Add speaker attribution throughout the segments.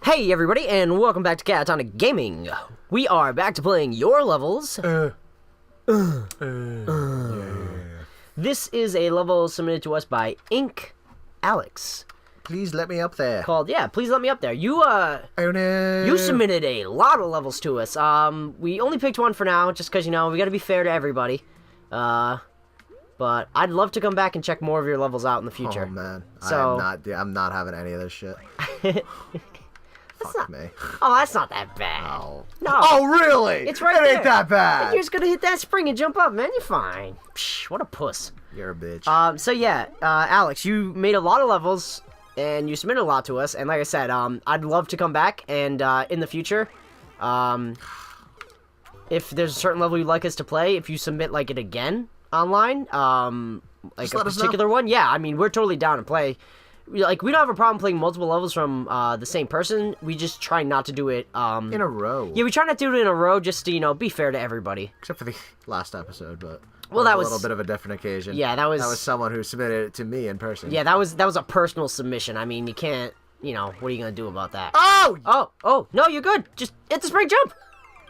Speaker 1: Hey everybody, and welcome back to Catatonic Gaming. We are back to playing your levels. This is a level submitted to us by Ink Alex.
Speaker 2: Please let me up there.
Speaker 1: Called, please let me up there. You submitted a lot of levels to us. We only picked one for now, just because, we gotta be fair to everybody. But I'd love to come back and check more of your levels out in the future.
Speaker 2: Oh man,
Speaker 1: so
Speaker 2: I'm not having any of this shit. Fuck me.
Speaker 1: Oh, that's not that bad.
Speaker 2: Oh.
Speaker 1: No.
Speaker 2: Oh, really?
Speaker 1: It's right
Speaker 2: it
Speaker 1: there.
Speaker 2: Ain't that bad.
Speaker 1: You're just gonna hit that spring and jump up, man. You're fine. Psh, what a puss.
Speaker 2: You're a bitch.
Speaker 1: So yeah, Alex, you made a lot of levels, and you submitted a lot to us. And like I said, I'd love to come back and in the future, if there's a certain level you'd like us to play, if you submit like it again online, like a particular one, yeah. I mean, we're totally down to play. Like, we don't have a problem playing multiple levels from the same person. We just try not to do it
Speaker 2: in a row.
Speaker 1: Yeah, we try not to do it in a row, just to be fair to everybody.
Speaker 2: Except for the last episode, but
Speaker 1: that was
Speaker 2: a little bit of a different occasion.
Speaker 1: Yeah, that was
Speaker 2: someone who submitted it to me in person.
Speaker 1: Yeah, that was a personal submission. I mean, you can't. What are you gonna do about that?
Speaker 2: Oh,
Speaker 1: no, you're good. Just hit the spring jump.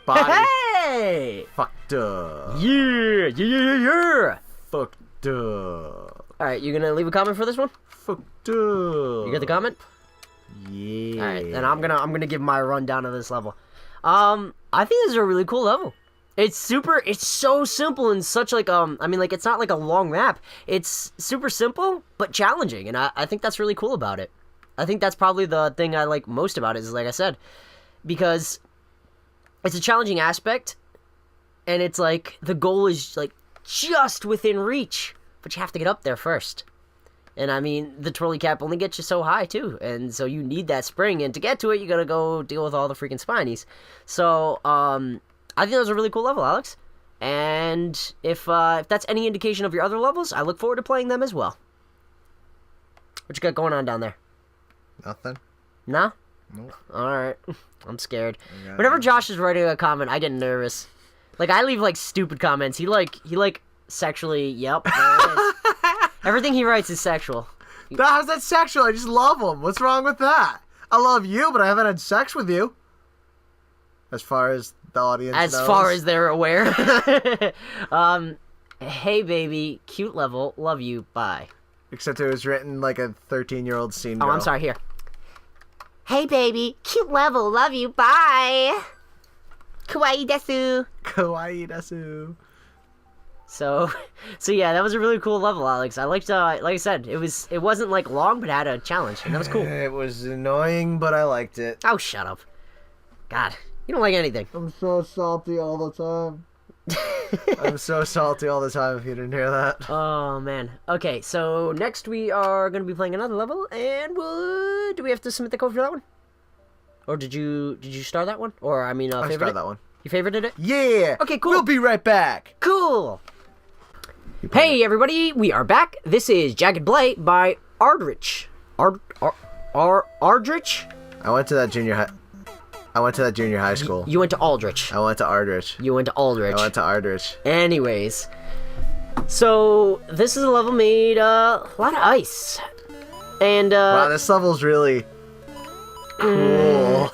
Speaker 2: Body.
Speaker 1: Hey!
Speaker 2: Fucked up.
Speaker 1: Yeah.
Speaker 2: Fucked up.
Speaker 1: All right, you gonna leave a comment for this one?
Speaker 2: Fucked up.
Speaker 1: You got the comment?
Speaker 2: Yeah.
Speaker 1: All right, then I'm gonna give my rundown of this level. I think this is a really cool level. It's so simple and such like it's not like a long map. It's super simple but challenging, and I think that's really cool about it. I think that's probably the thing I like most about it, is like I said, because it's a challenging aspect, and it's like the goal is like just within reach, but you have to get up there first. And I mean, the twirly cap only gets you so high too, and so you need that spring, and to get to it, you gotta go deal with all the freaking spinies. So, I think that was a really cool level, Alex. And if that's any indication of your other levels, I look forward to playing them as well. What you got going on down there?
Speaker 2: Nothing.
Speaker 1: Nah?
Speaker 2: Nope.
Speaker 1: Alright. I'm scared. Whenever Josh is writing a comment, I get nervous. Like, I leave, like, stupid comments. He sexually, yep. There it is. Everything he writes is sexual.
Speaker 2: How's that sexual? I just love him. What's wrong with that? I love you, but I haven't had sex with you. As far as the audience knows.
Speaker 1: As far as they're aware. Hey, baby. Cute level. Love you. Bye.
Speaker 2: Except it was written like a 13-year-old scene girl.
Speaker 1: Oh, I'm sorry. Here. Hey, baby. Cute level. Love you. Bye. Kawaii desu.
Speaker 2: Kawaii desu.
Speaker 1: So yeah, that was a really cool level, Alex. I liked, like I said, it wasn't like long, but had a challenge, and that was cool.
Speaker 2: It was annoying, but I liked it.
Speaker 1: Oh, shut up. God, you don't like anything.
Speaker 2: I'm so salty all the time. I'm so salty all the time, if you didn't hear that.
Speaker 1: Oh, man. Okay, so next we are going to be playing another level, and do we have to submit the code for that one? Or did you start that one? Or, I
Speaker 2: started that one.
Speaker 1: You favorited it?
Speaker 2: Yeah!
Speaker 1: Okay, cool.
Speaker 2: We'll be right back!
Speaker 1: Cool! Hey, everybody, we are back. This is Jagged Blight by Ardrich. Ardrich?
Speaker 2: I went to that junior high school.
Speaker 1: You went to Aldrich.
Speaker 2: I went to Ardrich.
Speaker 1: You went to Aldrich.
Speaker 2: I went to Ardrich.
Speaker 1: Anyways, so this is a level made a lot of ice, and
Speaker 2: wow, this level's really cool.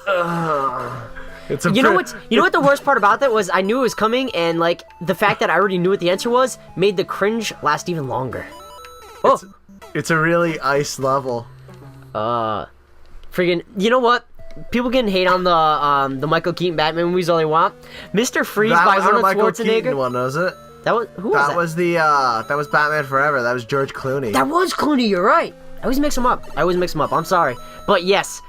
Speaker 1: You know what the worst part about that was? I knew it was coming, and like the fact that I already knew what the answer was made the cringe last even longer. Oh,
Speaker 2: it's a really ice level.
Speaker 1: Friggin', you know what? People can hate on the Michael Keaton Batman movies all they want. Mr. Freeze by Arnold
Speaker 2: Michael
Speaker 1: Schwarzenegger.
Speaker 2: Keaton one, was it?
Speaker 1: That was who was that?
Speaker 2: That was Batman Forever. That was George Clooney.
Speaker 1: That was Clooney. You're right. I always mix them up. I'm sorry, but yes,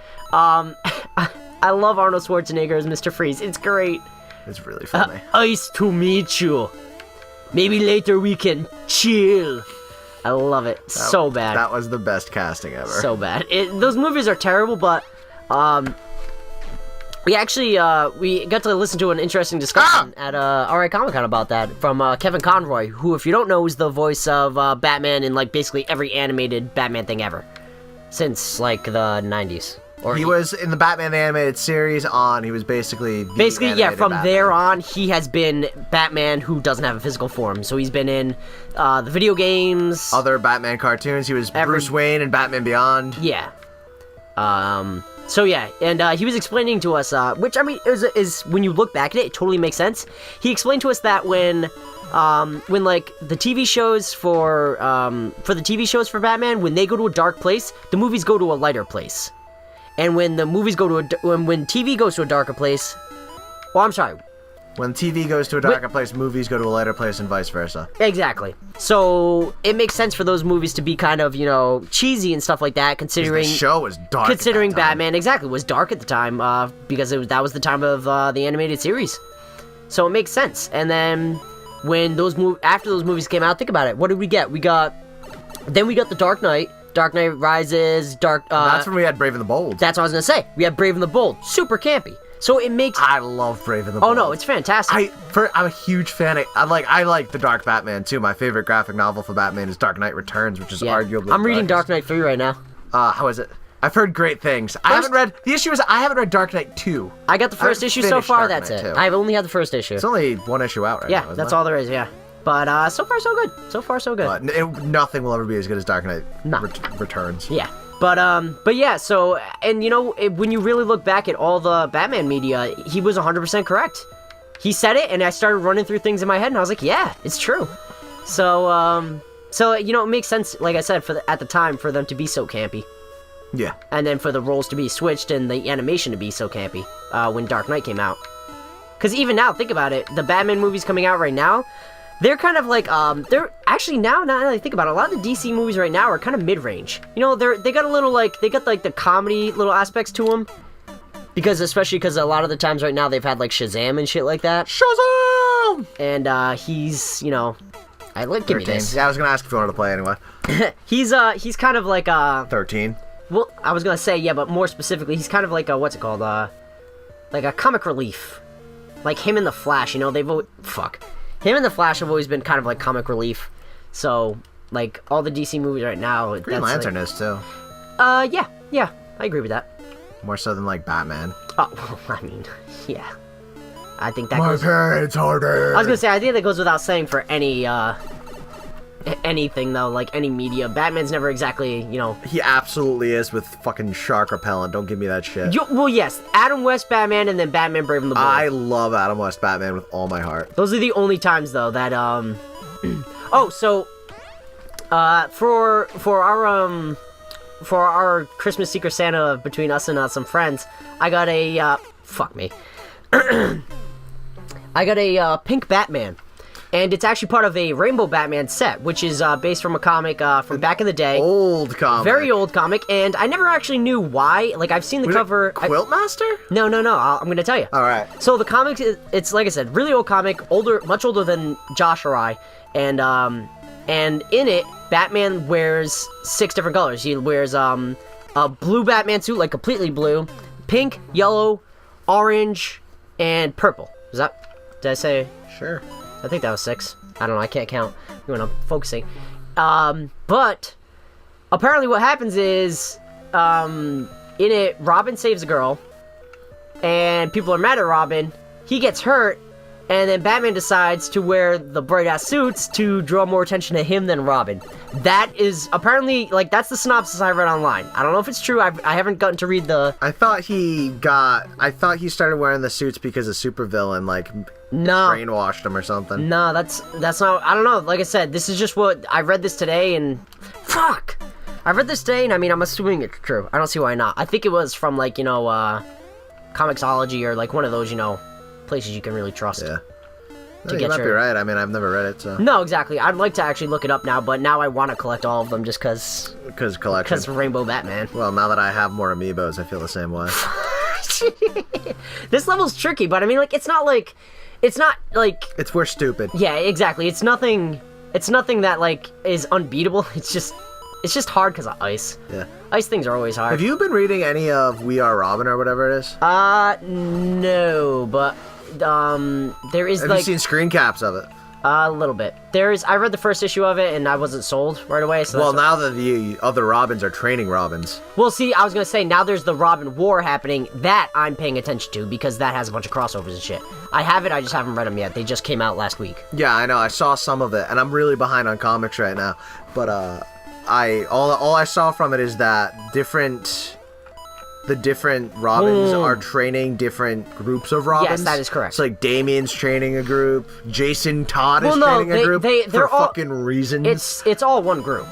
Speaker 1: I love Arnold Schwarzenegger as Mr. Freeze. It's great.
Speaker 2: It's really funny.
Speaker 1: Nice to meet you. Maybe later we can chill. I love it so bad.
Speaker 2: That was the best casting ever.
Speaker 1: So bad. Those movies are terrible, but we actually we got to listen to an interesting discussion at RI Comic-Con about that from Kevin Conroy, who, if you don't know, is the voice of Batman in like basically every animated Batman thing ever since like the 90s.
Speaker 2: He was in the Batman the Animated Series on. He was basically from
Speaker 1: Batman. There on, he has been Batman who doesn't have a physical form. So he's been in the video games,
Speaker 2: other Batman cartoons. He was Bruce Wayne in Batman Beyond.
Speaker 1: Yeah. So yeah, and he was explaining to us, which I mean is when you look back at it totally makes sense. He explained to us that when like the TV shows for the TV shows for Batman, when they go to a dark place, the movies go to a lighter place, and when the movies go to when TV goes to a darker place, well, I'm sorry.
Speaker 2: When TV goes to a darker place, movies go to a lighter place, and vice versa.
Speaker 1: Exactly. So it makes sense for those movies to be kind of, cheesy and stuff like that, considering
Speaker 2: the show was dark.
Speaker 1: Considering
Speaker 2: at that time.
Speaker 1: Batman exactly was dark at the time, because that was the time of the animated series. So it makes sense. And then when after those movies came out, think about it. What did we get? Then we got the Dark Knight. Dark Knight Rises.
Speaker 2: That's when we had Brave and the Bold.
Speaker 1: That's what I was gonna say. We had Brave and the Bold. Super campy. So it makes.
Speaker 2: I love Brave and the Bold.
Speaker 1: Oh no, it's fantastic.
Speaker 2: I'm a huge fan. I like the Dark Batman too. My favorite graphic novel for Batman is Dark Knight Returns, which is arguably.
Speaker 1: I'm reading Dark Knight 3 right now.
Speaker 2: How is it? I've heard great things. I haven't read. The issue is I haven't read Dark Knight 2.
Speaker 1: I got the first issue so far. That's it. I've only had the first issue.
Speaker 2: It's only one issue out right now.
Speaker 1: Yeah, that's all there is. Yeah. But so far so good. So far so good.
Speaker 2: Nothing will ever be as good as Dark Knight Returns.
Speaker 1: Yeah. But yeah, so, and when you really look back at all the Batman media, he was 100% correct. He said it, and I started running through things in my head, and I was like, yeah, it's true. So, it makes sense, like I said, at the time, for them to be so campy.
Speaker 2: Yeah. And
Speaker 1: then for the roles to be switched and the animation to be so campy, when Dark Knight came out. Because even now, think about it, the Batman movies coming out right now, they're kind of like, they're actually now that I think about it, a lot of the DC movies right now are kind of mid-range. They got a little the comedy little aspects to them. Especially because a lot of the times right now they've had like Shazam and shit like that.
Speaker 2: Shazam!
Speaker 1: And he's, give me this.
Speaker 2: Yeah, I was gonna ask if you wanted to play anyway.
Speaker 1: He's kind of like
Speaker 2: 13.
Speaker 1: Well, I was gonna say, yeah, but more specifically, he's kind of like what's it called? Like a comic relief. Like him and the Flash, him and the Flash have always been kind of like comic relief. So, like, all the DC movies right now...
Speaker 2: Green Lantern is, too.
Speaker 1: Yeah, I agree with that.
Speaker 2: More so than, like, Batman.
Speaker 1: Oh, well, I mean, yeah. I think that
Speaker 2: My parents harder!
Speaker 1: I was gonna say, I think that goes without saying for any, anything, though, like, any media. Batman's never exactly,
Speaker 2: He absolutely is with fucking shark repellent. Don't give me that shit.
Speaker 1: Well, yes. Adam West Batman and then Batman Brave and the Bold.
Speaker 2: I love Adam West Batman with all my heart.
Speaker 1: Those are the only times, though, that, Oh, so... For our Christmas Secret Santa between us and some friends, I got a, fuck me. I got a, pink Batman. And it's actually part of a Rainbow Batman set, which is based from a comic from back in the day.
Speaker 2: Old comic.
Speaker 1: Very old comic, and I never actually knew why. Like, I've seen the cover...
Speaker 2: Quiltmaster?
Speaker 1: No, I'm going to tell you.
Speaker 2: Alright.
Speaker 1: So the comic, it's like I said, really old comic, much older than Josh or I, and in it, Batman wears 6 different colors. He wears a blue Batman suit, like completely blue, pink, yellow, orange, and purple. Did I say?
Speaker 2: Sure.
Speaker 1: I think that was 6. I don't know, I can't count when I'm focusing. But apparently what happens is, in it, Robin saves a girl, and people are mad at Robin. He gets hurt, and then Batman decides to wear the bright-ass suits to draw more attention to him than Robin. That is, apparently, like, that's the synopsis I read online. I don't know if it's true, I haven't gotten to read the...
Speaker 2: I thought he started wearing the suits because a supervillain, like, brainwashed him or something.
Speaker 1: No, that's not, I don't know, like I said, this is just what, I read this today, and... Fuck! I read this today, and I mean, I'm assuming it's true. I don't see why not. I think it was from, like, Comixology, or, like, one of those, places you can really trust.
Speaker 2: Yeah. You might be right. I mean, I've never read it, so...
Speaker 1: No, exactly. I'd like to actually look it up now, but now I want to collect all of them just because...
Speaker 2: Because collection.
Speaker 1: Because Rainbow Batman.
Speaker 2: Well, now that I have more amiibos, I feel the same way.
Speaker 1: This level's tricky, but I mean, like, it's not like...
Speaker 2: It's we're stupid.
Speaker 1: Yeah, exactly. It's nothing that, like, is unbeatable. It's just hard because of ice.
Speaker 2: Yeah.
Speaker 1: Ice things are always hard.
Speaker 2: Have you been reading any of We Are Robin or whatever it is?
Speaker 1: No, but... there is,
Speaker 2: Have you seen screen caps of it?
Speaker 1: A little bit. I read the first issue of it, and I wasn't sold right away, so
Speaker 2: well, now that the other Robins are training Robins.
Speaker 1: Well, see, I was gonna say, now there's the Robin War happening, that I'm paying attention to, because that has a bunch of crossovers and shit. I have it, I just haven't read them yet. They just came out last week.
Speaker 2: Yeah, I know, I saw some of it, and I'm really behind on comics right now, but, all I saw from it is that different the different Robins are training different groups of Robins.
Speaker 1: Yes, that is correct.
Speaker 2: It's like Damien's training a group, Jason Todd is training a group for fucking reasons.
Speaker 1: It's all one group.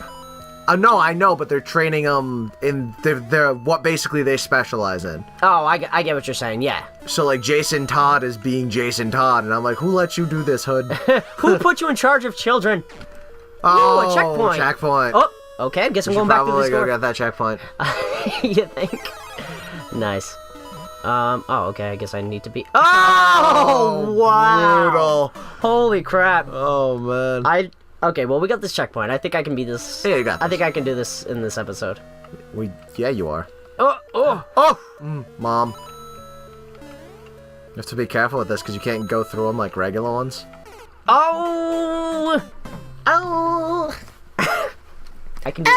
Speaker 2: No, I know, but they're training them in they're what basically they specialize in.
Speaker 1: Oh, I get what you're saying. Yeah.
Speaker 2: So like Jason Todd is being Jason Todd, and I'm like, who let you do this, Hood?
Speaker 1: Who put you in charge of children?
Speaker 2: Oh,
Speaker 1: ooh, a checkpoint.
Speaker 2: Checkpoint.
Speaker 1: Oh, okay. I guess I'm going back to the
Speaker 2: Probably
Speaker 1: store.
Speaker 2: go get that checkpoint.
Speaker 1: You think? Nice. Oh, okay. I guess I need to be. Oh, wow!
Speaker 2: Brutal.
Speaker 1: Holy crap!
Speaker 2: Oh man.
Speaker 1: Okay. Well, we got this checkpoint. I think I can beat this.
Speaker 2: Yeah, you got this.
Speaker 1: I think I can do this in this episode.
Speaker 2: Yeah, you are.
Speaker 1: Oh!
Speaker 2: Mom. You have to be careful with this because you can't go through them like regular ones.
Speaker 1: Oh! I can do it.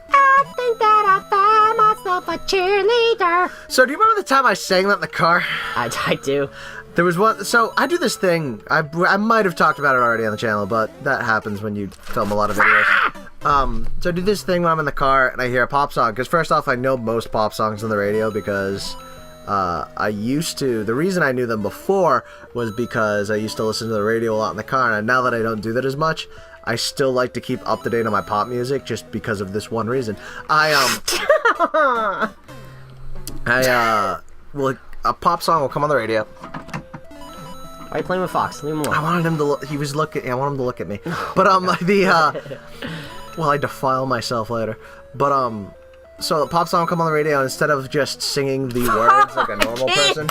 Speaker 1: I think that I found myself a cheerleader.
Speaker 2: So, do you remember the time I sang that in the car?
Speaker 1: I do.
Speaker 2: There was one. So, I do this thing. I might have talked about it already on the channel, but that happens when you film a lot of videos. So I do this thing when I'm in the car and I hear a pop song. Because first off, I know most pop songs on the radio because I used to. The reason I knew them before was because I used to listen to the radio a lot in the car, and now that I don't do that as much, I still like to keep up to date on my pop music just because of this one reason. Well, a pop song will come on the radio.
Speaker 1: Why are you playing with Fox? Leave him alone.
Speaker 2: I wanted him to look. He was looking. I want him to look at me. But well, I defile myself later. But so the pop song will come on the radio, and instead of just singing the words like a normal person,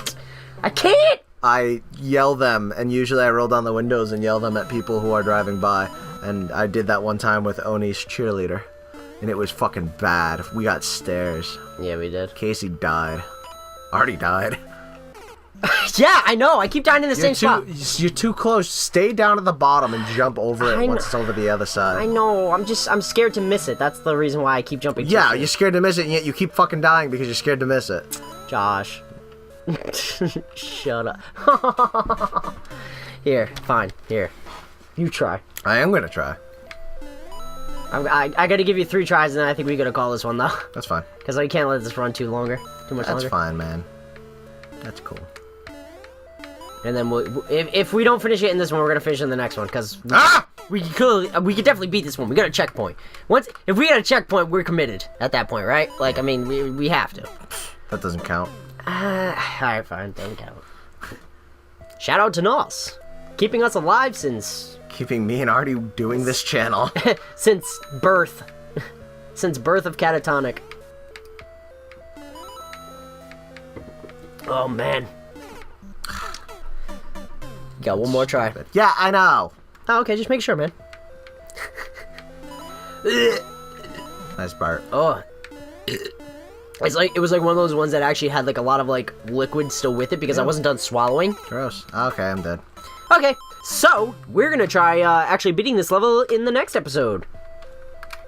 Speaker 1: I can't.
Speaker 2: I yell them, and usually I roll down the windows and yell them at people who are driving by. And I did that one time with Oni's cheerleader, and it was fucking bad. We got stares.
Speaker 1: Yeah, we did.
Speaker 2: Casey died. Already died.
Speaker 1: Yeah, I know. I keep dying in the same spot.
Speaker 2: You're too close. Stay down at the bottom and jump over it once it's over the other side.
Speaker 1: I know. I'm scared to miss it. That's the reason why I keep jumping.
Speaker 2: Yeah, you're scared to miss it, and yet you keep fucking dying because you're scared to miss it.
Speaker 1: Josh. Shut up. Here, fine. Here. You try.
Speaker 2: I am gonna try.
Speaker 1: I gotta give you 3 tries, and then I think we gotta call this one, though.
Speaker 2: That's fine.
Speaker 1: Because I can't let this run too longer. Too much longer.
Speaker 2: That's fine, man. That's cool.
Speaker 1: And then if we don't finish it in this one, we're gonna finish in the next one. Because we could definitely beat this one. We got a checkpoint. If we got a checkpoint, we're committed at that point, right? Like, I mean, we have to.
Speaker 2: That doesn't count.
Speaker 1: Alright, fine. Doesn't count. Shout out to Nos. Keeping us alive since...
Speaker 2: Keeping me and Artie doing this channel.
Speaker 1: since birth. Since birth of Catatonic. Oh, man. Got one more try.
Speaker 2: Yeah, I know.
Speaker 1: Oh, okay, just make sure, man.
Speaker 2: Nice Bart.
Speaker 1: Oh. It was like one of those ones that actually had like a lot of like liquid still with it because I wasn't done swallowing.
Speaker 2: Gross. Okay, I'm dead.
Speaker 1: Okay, so we're gonna try actually beating this level in the next episode.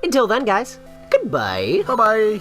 Speaker 1: Until then, guys, goodbye.
Speaker 2: Bye-bye.